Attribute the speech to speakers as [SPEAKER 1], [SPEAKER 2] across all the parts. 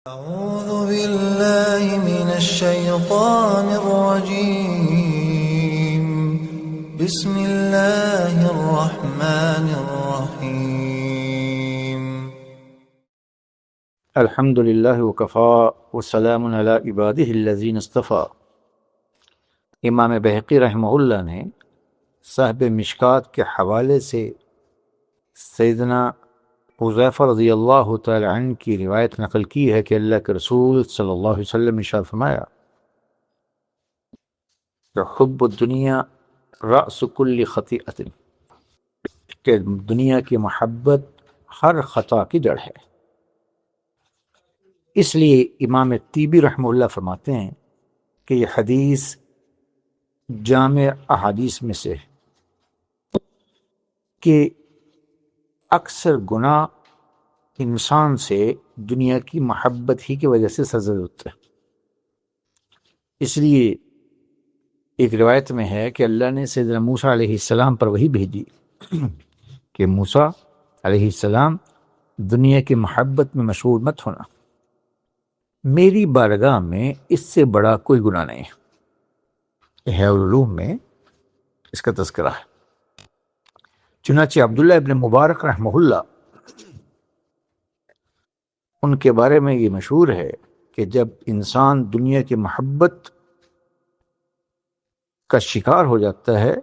[SPEAKER 1] أعوذ بالله من الشيطان الرجيم بسم الله الرحمن الرحيم
[SPEAKER 2] الحمد للہ وکفا وسلام علی عبادہ الذین اصطفیٰ۔ امام بہقی رحمہ اللہ نے صاحب مشکات کے حوالے سے سیدنا حذیفہ رضی اللہ تعالی عنہ کی روایت نقل کی ہے کہ اللہ کے رسول صلی اللہ علیہ وسلم نے ارشاد فرمایا کہ حب الدنیا رأس کل خطیئۃ، کہ دنیا کی محبت ہر خطا کی جڑ ہے۔ اس لیے امام طیبی رحمہ اللہ فرماتے ہیں کہ یہ حدیث جامع احادیث میں سے ہے کہ اکثر گناہ انسان سے دنیا کی محبت ہی کی وجہ سے سرزد ہوتا ہے۔ اس لیے ایک روایت میں ہے کہ اللہ نے سیدنا موسیٰ علیہ السلام پر وحی بھیجی کہ موسیٰ علیہ السلام دنیا کی محبت میں مشغول مت ہونا، میری بارگاہ میں اس سے بڑا کوئی گناہ نہیں ہے۔ احیاء العلوم میں اس کا تذکرہ ہے۔ چنانچہ عبداللہ ابن مبارک رحمہ اللہ، ان کے بارے میں یہ مشہور ہے کہ جب انسان دنیا کی محبت کا شکار ہو جاتا ہے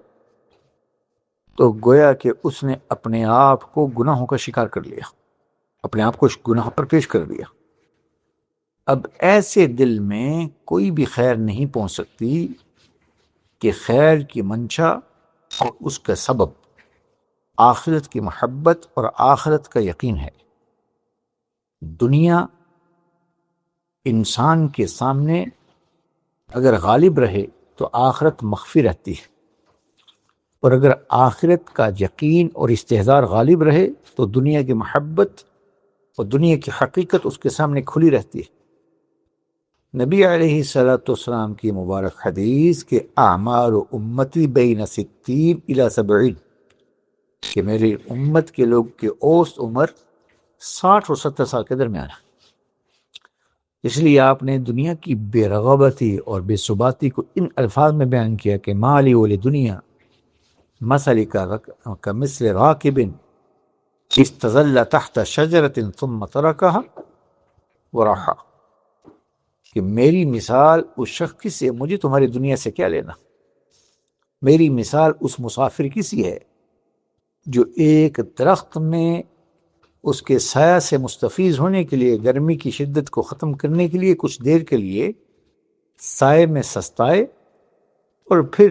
[SPEAKER 2] تو گویا کہ اس نے اپنے آپ کو گناہوں کا شکار کر لیا، اپنے آپ کو گناہ پر پیش کر دیا۔ اب ایسے دل میں کوئی بھی خیر نہیں پہنچ سکتی کہ خیر کی منشا اور اس کا سبب آخرت کی محبت اور آخرت کا یقین ہے۔ دنیا انسان کے سامنے اگر غالب رہے تو آخرت مخفی رہتی ہے، اور اگر آخرت کا یقین اور استحضار غالب رہے تو دنیا کی محبت اور دنیا کی حقیقت اس کے سامنے کھلی رہتی ہے۔ نبی علیہ السلام کی مبارک حدیث کہ اعمار امتی بین 60 الی 70، کہ میری امت کے لوگ کی اوسط عمر 60 اور 70 سال کے درمیان ہے۔ اس لیے آپ نے دنیا کی بے رغبتی اور بے ثباتی کو ان الفاظ میں بیان کیا کہ مالی ولی دنیا مثل کا مثل راکب استظل تحت شجرۃ ثم ترکها ورحا، کہ میری مثال اس شخص کی سے، مجھے تمہاری دنیا سے کیا لینا، میری مثال اس مسافر کی سی ہے جو ایک درخت میں اس کے سایہ سے مستفیض ہونے کے لیے، گرمی کی شدت کو ختم کرنے کے لیے کچھ دیر کے لیے سائے میں سستائے اور پھر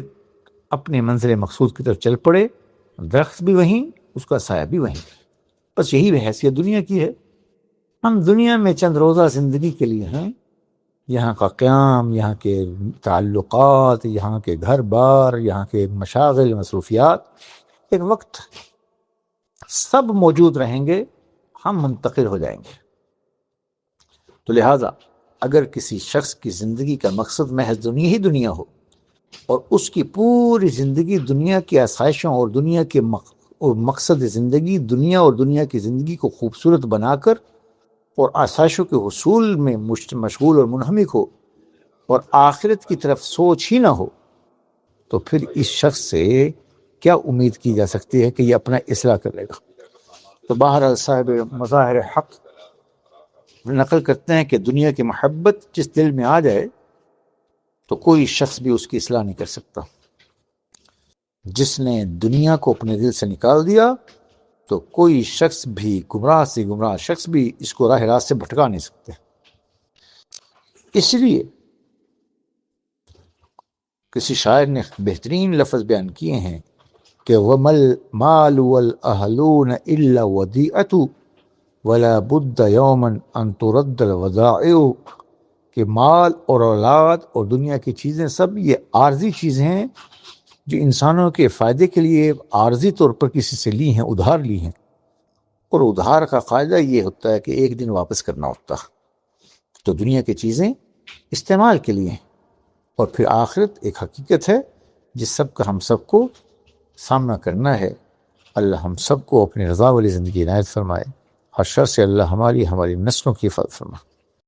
[SPEAKER 2] اپنے منزل مقصود کی طرف چل پڑے، درخت بھی وہیں، اس کا سایہ بھی وہیں۔ بس یہی حیثیت دنیا کی ہے۔ ہم دنیا میں چند روزہ زندگی کے لیے ہیں، یہاں کا قیام، یہاں کے تعلقات، یہاں کے گھر بار، یہاں کے مشاغل، مصروفیات، ایک وقت سب موجود رہیں گے، ہم منتقل ہو جائیں گے۔ تو لہٰذا اگر کسی شخص کی زندگی کا مقصد محض دنیا ہی دنیا ہو اور اس کی پوری زندگی دنیا کی آسائشوں اور دنیا کے مقصد زندگی دنیا اور دنیا کی زندگی کو خوبصورت بنا کر اور آسائشوں کے حصول میں مشغول اور منہمک ہو اور آخرت کی طرف سوچ ہی نہ ہو، تو پھر اس شخص سے کیا امید کی جا سکتی ہے کہ یہ اپنا اصلاح کر لے گا؟ تو بہرحال صاحب مظاہر حق نقل کرتے ہیں کہ دنیا کی محبت جس دل میں آ جائے تو کوئی شخص بھی اس کی اصلاح نہیں کر سکتا۔ جس نے دنیا کو اپنے دل سے نکال دیا تو کوئی شخص بھی، گمراہ سے گمراہ شخص بھی، اس کو راہ راست سے بھٹکا نہیں سکتے۔ اس لیے کسی شاعر نے بہترین لفظ بیان کیے ہیں کہ وَمَا الْمَالُ وَالْأَهْلُونَ إِلَّا وَدِيعَةُ وَلَا بُدَّ يَوْمًا أَن تُرَدَّ الْوَدَائِعُ، کہ مال اور اولاد اور دنیا کی چیزیں سب یہ عارضی چیزیں ہیں جو انسانوں کے فائدے کے لیے عارضی طور پر کسی سے لی ہیں، ادھار لی ہیں، اور ادھار کا قاعدہ یہ ہوتا ہے کہ ایک دن واپس کرنا ہوتا ہے۔ تو دنیا کی چیزیں استعمال کے لیے ہیں، اور پھر آخرت ایک حقیقت ہے جس سب کا ہم سب کو سامنا کرنا ہے۔ اللہ ہم سب کو اپنی رضا والی زندگی عنایت فرمائے، ہر شر سے اللہ ہماری نسلوں کی حفاظت فرمائے۔